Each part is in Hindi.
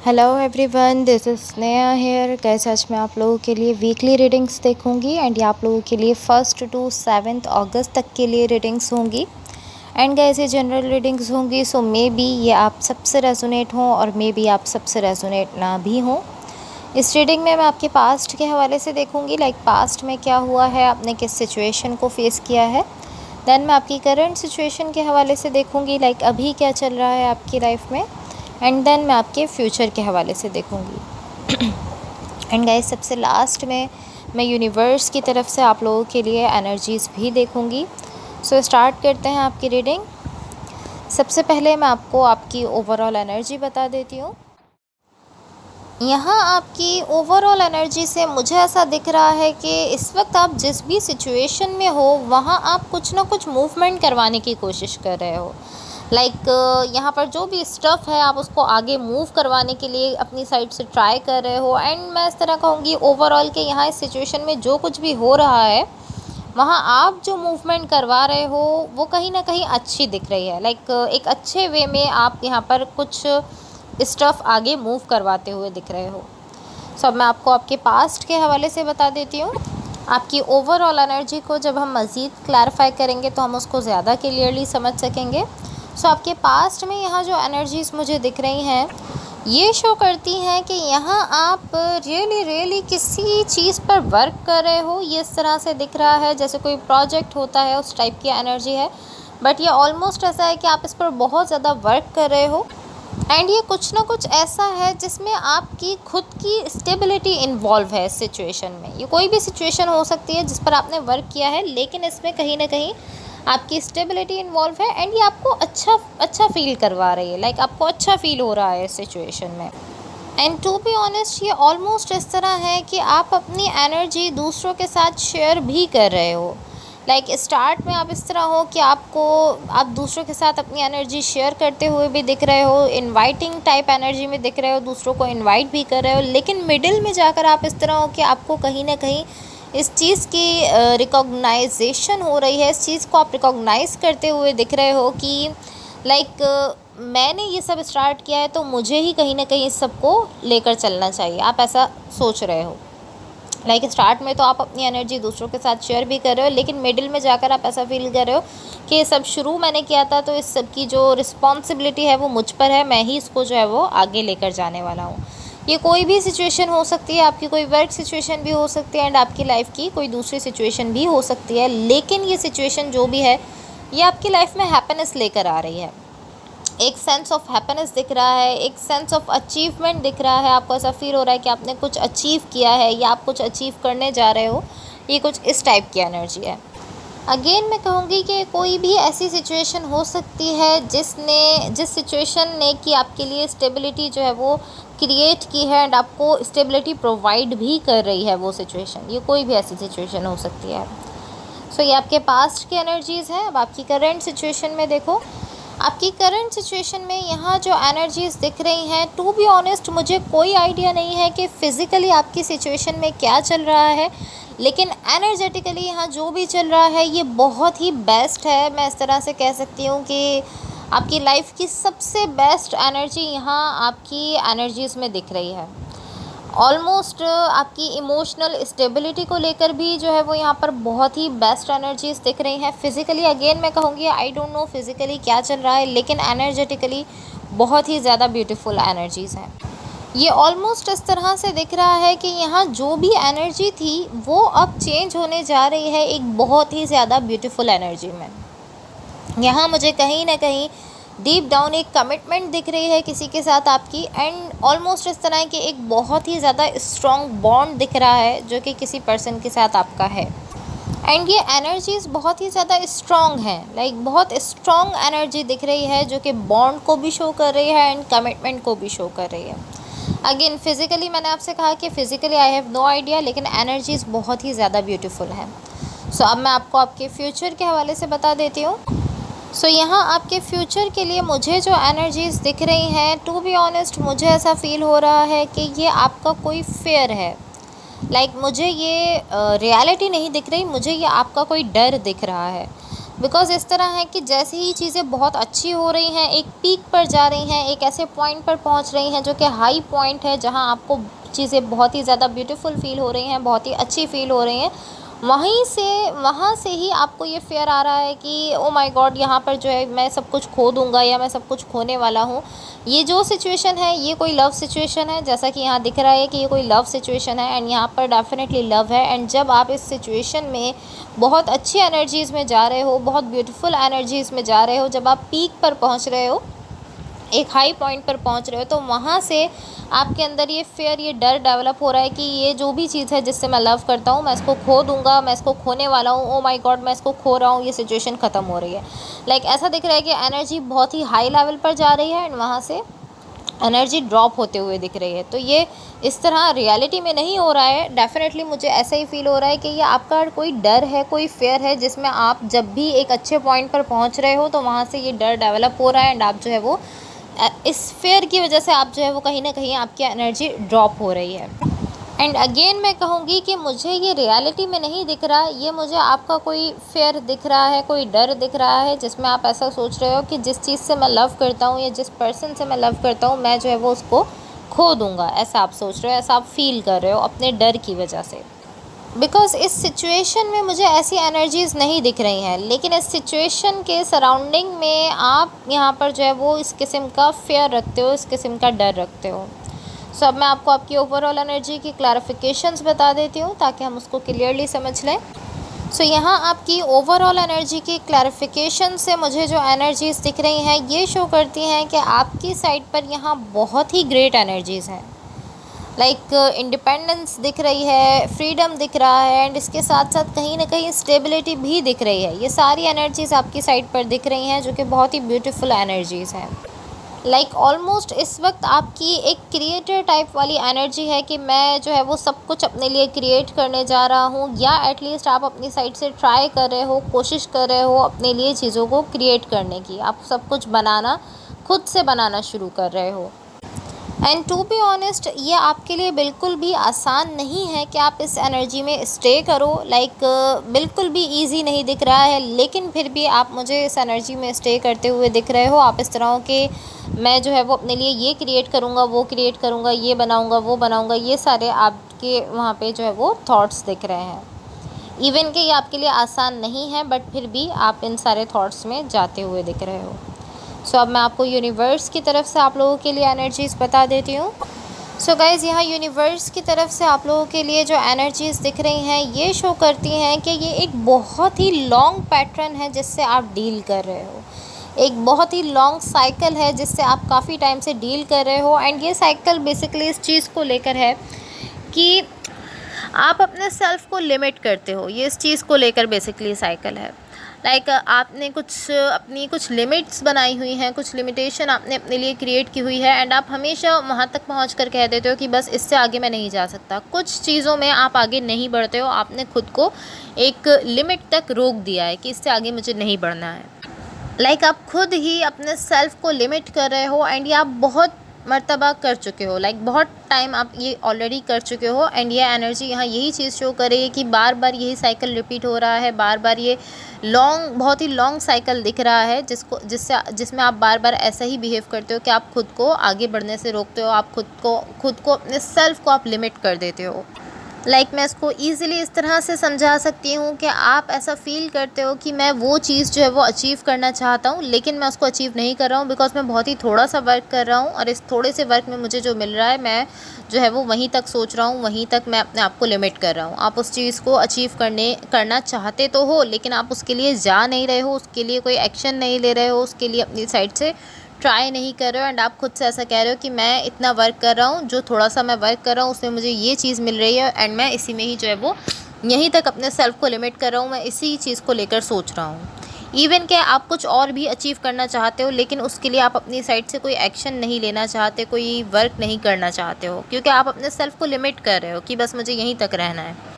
Hello everyone, this is Sneha here. Guys, आज मैं आप लोगों के लिए वीकली रीडिंग्स देखूंगी एंड ये आप लोगों के लिए 1 to 7 अगस्त तक के लिए रीडिंग्स होंगी। एंड गाइस, ये जनरल रीडिंग्स होंगी, सो मे बी ये आप सबसे रेजोनेट हों और मे बी आप सबसे रेजोनेट ना भी हों। इस रीडिंग में मैं आपके पास्ट के हवाले से देखूंगी, लाइक पास्ट में क्या हुआ है, आपने किस सिचुएशन को फेस किया है। देन मैं आपकी करंट सिचुएशन के हवाले से देखूंगी, लाइक अभी क्या चल रहा है आपकी लाइफ में। एंड देन मैं आपके फ्यूचर के हवाले से देखूंगी। एंड गाइस, सबसे लास्ट में मैं यूनिवर्स की तरफ से आप लोगों के लिए एनर्जीज़ भी देखूंगी। सो स्टार्ट करते हैं आपकी रीडिंग। सबसे पहले मैं आपको आपकी ओवरऑल एनर्जी बता देती हूँ। यहाँ आपकी ओवरऑल एनर्जी से मुझे ऐसा दिख रहा है कि इस वक्त आप जिस भी सिचुएशन में हो वहाँ आप कुछ ना कुछ मूवमेंट करवाने की कोशिश कर रहे हो। लाइक यहाँ पर जो भी स्टफ़ है आप उसको आगे मूव करवाने के लिए अपनी साइड से ट्राई कर रहे हो। एंड मैं इस तरह कहूँगी ओवरऑल के यहाँ इस सिचुएशन में जो कुछ भी हो रहा है वहाँ आप जो मूवमेंट करवा रहे हो वो कहीं ना कहीं अच्छी दिख रही है। लाइक एक अच्छे वे में आप यहाँ पर कुछ स्टफ़ आगे मूव करवाते हुए दिख रहे हो। सो अब मैं आपको आपके पास्ट के हवाले से बता देती हूँ। आपकी ओवरऑल एनर्जी को जब हम मज़ीद क्लैरिफाई करेंगे तो हम उसको ज़्यादा क्लियरली समझ सकेंगे। सो आपके पास्ट में यहाँ जो एनर्जीज़ मुझे दिख रही हैं ये शो करती हैं कि यहाँ आप रियली किसी चीज़ पर वर्क कर रहे हो। ये इस तरह से दिख रहा है जैसे कोई प्रोजेक्ट होता है, उस टाइप की एनर्जी है। बट ये ऑलमोस्ट ऐसा है कि आप इस पर बहुत ज़्यादा वर्क कर रहे हो। एंड ये कुछ ना कुछ ऐसा है जिसमें आपकी खुद की स्टेबिलिटी इन्वॉल्व है इस सिचुएशन में। ये कोई भी सिचुएशन हो सकती है जिस पर आपने वर्क किया है, लेकिन इसमें कहीं ना कहीं आपकी स्टेबिलिटी इन्वॉल्व है एंड ये आपको अच्छा फील करवा रही है। लाइक आपको अच्छा फील हो रहा है इस सिचुएशन में। एंड टू बी ऑनेस्ट, ये ऑलमोस्ट इस तरह है कि आप अपनी एनर्जी दूसरों के साथ शेयर भी कर रहे हो। लाइक स्टार्ट में आप इस तरह हो कि आप दूसरों के साथ अपनी एनर्जी शेयर करते हुए भी दिख रहे हो, इनवाइटिंग टाइप एनर्जी में दिख रहे हो, दूसरों को इनवाइट भी कर रहे हो। लेकिन मिडिल में जाकर आप इस तरह हो कि आपको कहीं ना कहीं इस चीज़ की रिकॉग्नाइजेशन हो रही है। इस चीज़ को आप रिकॉग्नाइज़ करते हुए दिख रहे हो कि लाइक मैंने ये सब स्टार्ट किया है तो मुझे ही कहीं ना कहीं इस सब को लेकर चलना चाहिए। आप ऐसा सोच रहे हो। लाइक स्टार्ट में तो आप अपनी एनर्जी दूसरों के साथ शेयर भी कर रहे हो, लेकिन मिडिल में जाकर आप ऐसा फील कर रहे हो कि ये सब शुरू मैंने किया था तो इस सब की जो रिस्पॉन्सिबिलिटी है वो मुझ पर है, मैं ही इसको जो है वो आगे लेकर जाने वाला हूँ। ये कोई भी सिचुएशन हो सकती है, आपकी कोई वर्क सिचुएशन भी हो सकती है एंड आपकी लाइफ की कोई दूसरी सिचुएशन भी हो सकती है। लेकिन ये सिचुएशन जो भी है ये आपकी लाइफ में हैप्पीनेस लेकर आ रही है। एक सेंस ऑफ हैप्पीनेस दिख रहा है, एक सेंस ऑफ अचीवमेंट दिख रहा है। आपको ऐसा फील हो रहा है कि आपने कुछ अचीव किया है या आप कुछ अचीव करने जा रहे हो। ये कुछ इस टाइप की एनर्जी है। अगेन मैं कहूँगी कि कोई भी ऐसी सिचुएशन हो सकती है जिस सिचुएशन ने कि आपके लिए स्टेबिलिटी जो है वो क्रिएट की है एंड आपको स्टेबिलिटी प्रोवाइड भी कर रही है वो सिचुएशन। ये कोई भी ऐसी सिचुएशन हो सकती है। सो ये आपके पास्ट की एनर्जीज़ हैं। अब आपकी करंट सिचुएशन में देखो। आपकी करंट सिचुएशन में यहाँ जो एनर्जीज़ दिख रही हैं, टू बी ऑनेस्ट मुझे कोई आइडिया नहीं है कि फ़िज़िकली आपकी सिचुएशन में क्या चल रहा है, लेकिन एनर्जेटिकली यहाँ जो भी चल रहा है ये बहुत ही बेस्ट है। मैं इस तरह से कह सकती हूँ कि आपकी लाइफ की सबसे बेस्ट एनर्जी यहाँ आपकी एनर्जीज़ में दिख रही है। ऑलमोस्ट आपकी इमोशनल स्टेबिलिटी को लेकर भी जो है वो यहाँ पर बहुत ही बेस्ट एनर्जीज दिख रही हैं। फिज़िकली अगेन मैं कहूँगी आई डोंट नो फिज़िकली क्या चल रहा है, लेकिन एनर्जेटिकली बहुत ही ज़्यादा ब्यूटीफुल एनर्जीज़ हैं। ये ऑलमोस्ट इस तरह से दिख रहा है कि यहाँ जो भी एनर्जी थी वो अब चेंज होने जा रही है एक बहुत ही ज़्यादा ब्यूटीफुल एनर्जी में। यहाँ मुझे कहीं ना कहीं डीप डाउन एक कमिटमेंट दिख रही है किसी के साथ आपकी। एंड ऑलमोस्ट इस तरह की एक बहुत ही ज़्यादा स्ट्रॉन्ग बॉन्ड दिख रहा है जो कि किसी पर्सन के साथ आपका है। एंड ये एनर्जीज़ बहुत ही ज़्यादा स्ट्रॉन्ग हैं। लाइक बहुत स्ट्रॉन्ग एनर्जी दिख रही है जो कि बॉन्ड को भी शो कर रही है एंड कमिटमेंट को भी शो कर रही है। अगेन फिज़िकली मैंने आपसे कहा कि physically I have no idea, लेकिन एनर्जीज़ बहुत ही ज़्यादा ब्यूटीफुल हैं। सो अब मैं आपको आपके फ्यूचर के हवाले से बता देती हूँ। सो यहाँ आपके फ्यूचर के लिए मुझे जो एनर्जीज़ दिख रही हैं, टू बी ऑनेस्ट मुझे ऐसा फील हो रहा है कि ये आपका कोई फेयर है। लाइक मुझे ये रियलिटी नहीं दिख रही, मुझे ये आपका कोई डर दिख रहा है। बिकॉज़ इस तरह है कि जैसे ही चीज़ें बहुत अच्छी हो रही हैं, एक पीक पर जा रही हैं, एक ऐसे पॉइंट पर पहुंच रही हैं जो कि हाई पॉइंट है, जहां आपको चीज़ें बहुत ही ज़्यादा ब्यूटीफुल फ़ील हो रही हैं, बहुत ही अच्छी फ़ील हो रही हैं, वहाँ से ही आपको ये फ़ियर आ रहा है कि ओह माय गॉड, यहाँ पर जो है मैं सब कुछ खो दूँगा या मैं सब कुछ खोने वाला हूँ। ये जो सिचुएशन है, ये कोई लव सिचुएशन है, जैसा कि यहाँ दिख रहा है कि ये कोई लव सिचुएशन है, एंड यहाँ पर डेफ़िनेटली लव है। एंड जब आप इस सिचुएशन में बहुत अच्छी एनर्जीज़ में जा रहे हो, बहुत ब्यूटीफुल एनर्जीज़ में जा रहे हो, जब आप पीक पर पहुँच रहे हो, एक हाई पॉइंट पर पहुंच रहे हो, तो वहाँ से आपके अंदर ये फ़ियर, ये डर डेवलप हो रहा है कि ये जो भी चीज़ है जिससे मैं लव करता हूँ, मैं इसको खो दूँगा, मैं इसको खोने वाला हूँ, ओह माय गॉड मैं इसको खो रहा हूँ, ये सिचुएशन ख़त्म हो रही है। लाइक ऐसा दिख रहा है कि एनर्जी बहुत ही हाई लेवल पर जा रही है एंड वहाँ से एनर्जी ड्रॉप होते हुए दिख रही है। तो ये इस तरह रियलिटी में नहीं हो रहा है, डेफ़िनेटली मुझे ऐसा ही फ़ील हो रहा है कि ये आपका कोई डर है, कोई फ़ियर है, जिसमें आप जब भी एक अच्छे पॉइंट पर पहुंच रहे हो, तो वहाँ से ये डर डेवलप हो रहा है एंड आप जो है वो इस फ़ियर की वजह से आप जो है वो कहीं ना कहीं आपकी एनर्जी ड्रॉप हो रही है। एंड अगेन मैं कहूँगी कि मुझे ये रियलिटी में नहीं दिख रहा, ये मुझे आपका कोई फ़ियर दिख रहा है, कोई डर दिख रहा है, जिसमें आप ऐसा सोच रहे हो कि जिस चीज़ से मैं लव करता हूँ या जिस पर्सन से मैं लव करता हूँ, मैं जो है वो उसको खो दूँगा, ऐसा आप सोच रहे हो, ऐसा आप फ़ील कर रहे हो अपने डर की वजह से। बिकॉज़ इस सिचुएशन में मुझे ऐसी एनर्जीज़ नहीं दिख रही हैं, लेकिन इस सिचुएशन के सराउंडिंग में आप यहाँ पर जो है वो इस किस्म का फ़ियर रखते हो, इस किस्म का डर रखते हो। सो अब मैं आपको आपकी ओवरऑल एनर्जी की क्लैरिफिकेशंस बता देती हूँ ताकि हम उसको क्लियरली समझ लें। सो यहाँ आपकी ओवरऑल एनर्जी की क्लैरिफिकेशन से मुझे जो एनर्जीज़ दिख रही हैं, ये शो करती हैं कि आपकी साइड पर यहाँ बहुत ही ग्रेट एनर्जीज़ हैं। लाइक इंडिपेंडेंस दिख रही है, फ्रीडम दिख रहा है, एंड इसके साथ साथ कहीं ना कहीं स्टेबिलिटी भी दिख रही है। ये सारी एनर्जीज़ आपकी साइड पर दिख रही हैं, जो कि बहुत ही ब्यूटीफुल एनर्जीज़ हैं। लाइक ऑलमोस्ट इस वक्त आपकी एक क्रिएटर टाइप वाली एनर्जी है कि मैं जो है वो सब कुछ अपने लिए क्रिएट करने जा रहा हूँ, या एटलीस्ट आप अपनी साइड से ट्राई कर रहे हो, कोशिश कर रहे हो अपने लिए चीज़ों को क्रिएट करने की। आप सब कुछ बनाना, खुद से बनाना शुरू कर रहे हो। एंड टू बी ऑनेस्ट, ये आपके लिए बिल्कुल भी आसान नहीं है कि आप इस एनर्जी में स्टे करो। लाइक बिल्कुल भी इजी नहीं दिख रहा है, लेकिन फिर भी आप मुझे इस एनर्जी में स्टे करते हुए दिख रहे हो। आप इस तरह के, मैं जो है वो अपने लिए ये क्रिएट करूँगा, वो क्रिएट करूँगा, ये बनाऊँगा, वो बनाऊँगा, ये सारे आपके वहाँ पे जो है वो थॉट्स दिख रहे हैं। इवन कि ये आपके लिए आसान नहीं है, बट फिर भी आप इन सारे थॉट्स में जाते हुए दिख रहे हो। सो अब मैं आपको यूनिवर्स की तरफ से आप लोगों के लिए एनर्जीज़ बता देती हूँ। सो गाइज़, यहाँ यूनिवर्स की तरफ से आप लोगों के लिए जो एनर्जीज़ दिख रही हैं, ये शो करती हैं कि ये एक बहुत ही लॉन्ग पैटर्न है जिससे आप डील कर रहे हो। एक बहुत ही लॉन्ग साइकिल है जिससे आप काफ़ी टाइम से डील कर रहे हो। एंड ये साइकिल बेसिकली इस चीज़ को लेकर है कि आप अपने सेल्फ़ को लिमिट करते हो। ये इस चीज़ को लेकर बेसिकली साइकिल है। लाइक आपने अपनी कुछ लिमिट्स बनाई हुई हैं, कुछ लिमिटेशन आपने अपने लिए क्रिएट की हुई है, एंड आप हमेशा वहाँ तक पहुँच कर कह देते हो कि बस इससे आगे मैं नहीं जा सकता। कुछ चीज़ों में आप आगे नहीं बढ़ते हो, आपने खुद को एक लिमिट तक रोक दिया है कि इससे आगे मुझे नहीं बढ़ना है। लाइक आप खुद ही अपने सेल्फ़ को लिमिट कर रहे हो, एंड ये आप बहुत मर्तबा कर चुके हो। लाइक बहुत टाइम आप ये ऑलरेडी कर चुके हो। एंड ये एनर्जी यहाँ यही चीज़ शो कर रही है कि बार बार यही साइकिल रिपीट हो रहा है, बार बार ये बहुत ही लॉन्ग साइकिल दिख रहा है, जिसमें आप बार बार ऐसा ही बिहेव करते हो कि आप खुद को आगे बढ़ने से रोकते हो, आप खुद को अपने सेल्फ़ को आप लिमिट कर देते हो। लाइक मैं इसको ईज़िली इस तरह से समझा सकती हूँ कि आप ऐसा फ़ील करते हो कि मैं वो चीज़ जो है वो अचीव करना चाहता हूँ, लेकिन मैं उसको अचीव नहीं कर रहा हूँ, बिकॉज़ मैं बहुत ही थोड़ा सा वर्क कर रहा हूँ, और इस थोड़े से वर्क में मुझे जो मिल रहा है, मैं जो है वो वहीं तक सोच रहा हूँ, वहीं तक मैं अपने आप को लिमिट कर रहा हूँ। आप उस चीज़ को अचीव करना चाहते तो हो, लेकिन आप उसके लिए जा नहीं रहे हो, उसके लिए कोई एक्शन नहीं ले रहे हो, उसके लिए अपनी साइड से ट्राई नहीं कर रहे हो। एंड आप खुद से ऐसा कह रहे हो कि मैं इतना वर्क कर रहा हूँ, जो थोड़ा सा मैं वर्क कर रहा हूँ उसमें मुझे ये चीज़ मिल रही है, एंड मैं इसी में ही जो है वो यहीं तक अपने सेल्फ़ को लिमिट कर रहा हूँ, मैं इसी चीज़ को लेकर सोच रहा हूँ। इवन कि आप कुछ और भी अचीव करना चाहते हो, लेकिन उसके लिए आप अपनी साइड से कोई एक्शन नहीं लेना चाहते, कोई वर्क नहीं करना चाहते हो, क्योंकि आप अपने सेल्फ़ को लिमिट कर रहे हो कि बस मुझे यहीं तक रहना है।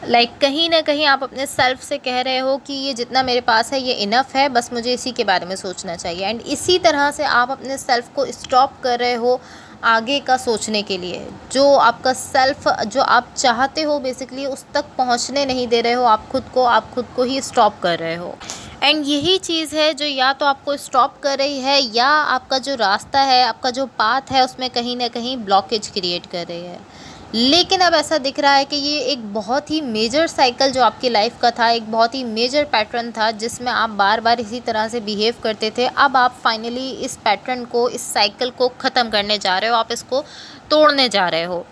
लाइक कहीं ना कहीं आप अपने सेल्फ़ से कह रहे हो कि ये जितना मेरे पास है ये इनफ है, बस मुझे इसी के बारे में सोचना चाहिए। एंड इसी तरह से आप अपने सेल्फ़ को स्टॉप कर रहे हो आगे का सोचने के लिए। जो आपका सेल्फ़, जो आप चाहते हो बेसिकली, उस तक पहुंचने नहीं दे रहे हो, आप खुद को ही स्टॉप कर रहे हो। एंड यही चीज़ है जो या तो आपको स्टॉप कर रही है, या आपका जो रास्ता है, आपका जो पाथ है, उसमें कहीं ना कहीं ब्लॉकेज क्रिएट कर रही है। लेकिन अब ऐसा दिख रहा है कि ये एक बहुत ही मेजर साइकिल जो आपकी लाइफ का था, एक बहुत ही मेजर पैटर्न था जिसमें आप बार बार इसी तरह से बिहेव करते थे। अब आप फाइनली इस पैटर्न को, इस साइकिल को ख़त्म करने जा रहे हो, आप इसको तोड़ने जा रहे हो।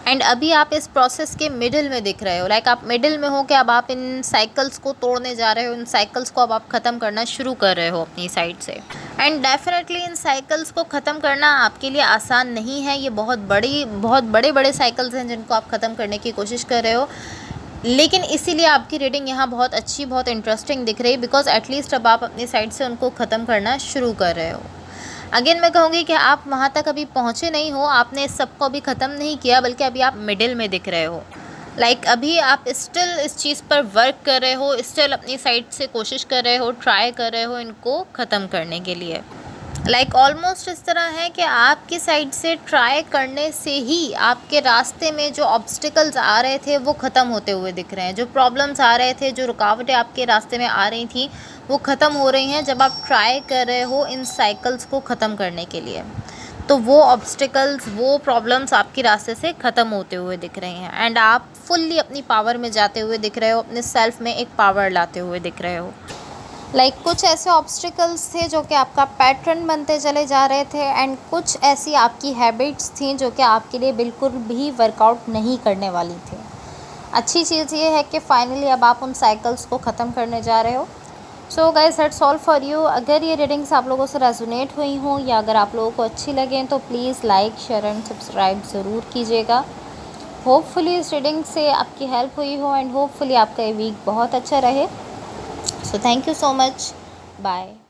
एंड अभी आप इस प्रोसेस के मिडिल में दिख रहे हो, लाइक आप मिडिल में हो कि अब आप इन साइकिल्स को तोड़ने जा रहे हो, इन साइकिल्स को अब आप ख़त्म करना शुरू कर रहे हो अपनी साइड से। एंड डेफिनेटली इन साइकिल्स को ख़त्म करना आपके लिए आसान नहीं है। ये बहुत बड़े बड़े साइकिल्स हैं जिनको आप ख़त्म करने की कोशिश कर रहे हो, लेकिन इसीलिए आपकी रीडिंग यहाँ बहुत अच्छी, बहुत इंटरेस्टिंग दिख रही है, बिकॉज एटलीस्ट अब आप अपनी साइड से उनको ख़त्म करना शुरू कर रहे हो। अगेन मैं कहूँगी कि आप वहाँ तक अभी पहुँचे नहीं हो, आपने इस सब को अभी ख़त्म नहीं किया, बल्कि अभी आप मिडिल में दिख रहे हो। लाइक अभी आप स्टिल इस चीज़ पर वर्क कर रहे हो, स्टिल अपनी साइड से कोशिश कर रहे हो, ट्राई कर रहे हो इनको ख़त्म करने के लिए। लाइक ऑलमोस्ट इस तरह है कि आपकी साइड से ट्राई करने से ही आपके रास्ते में जो ऑब्स्टिकल्स आ रहे थे वो ख़त्म होते हुए दिख रहे हैं। जो प्रॉब्लम्स आ रहे थे, जो रुकावटें आपके रास्ते में आ रही थी, वो ख़त्म हो रही हैं जब आप ट्राई कर रहे हो इन साइकिल्स को ख़त्म करने के लिए। तो वो ऑब्स्टिकल्स, वो प्रॉब्लम्स आपके रास्ते से ख़त्म होते हुए दिख रही हैं, एंड आप फुल्ली अपनी पावर में जाते हुए दिख रहे हो, अपने सेल्फ में एक पावर लाते हुए दिख रहे हो। कुछ ऐसे ऑब्स्टिकल्स थे जो कि आपका पैटर्न बनते चले जा रहे थे, एंड कुछ ऐसी आपकी हैबिट्स थी जो कि आपके लिए बिल्कुल भी वर्कआउट नहीं करने वाली थी। अच्छी चीज़ ये है कि फाइनली अब आप उन साइकिल्स को ख़त्म करने जा रहे हो। So guys, that's all for you. अगर ये रीडिंग्स आप लोगों से रेजोनेट हुई हों, या अगर आप लोगों को अच्छी लगें, तो please like, share and subscribe ज़रूर कीजिएगा। होपफुली इस रीडिंग से आपकी हेल्प हुई हो, एंड होपफुली आपका ये वीक बहुत अच्छा रहे। So thank you so much. Bye.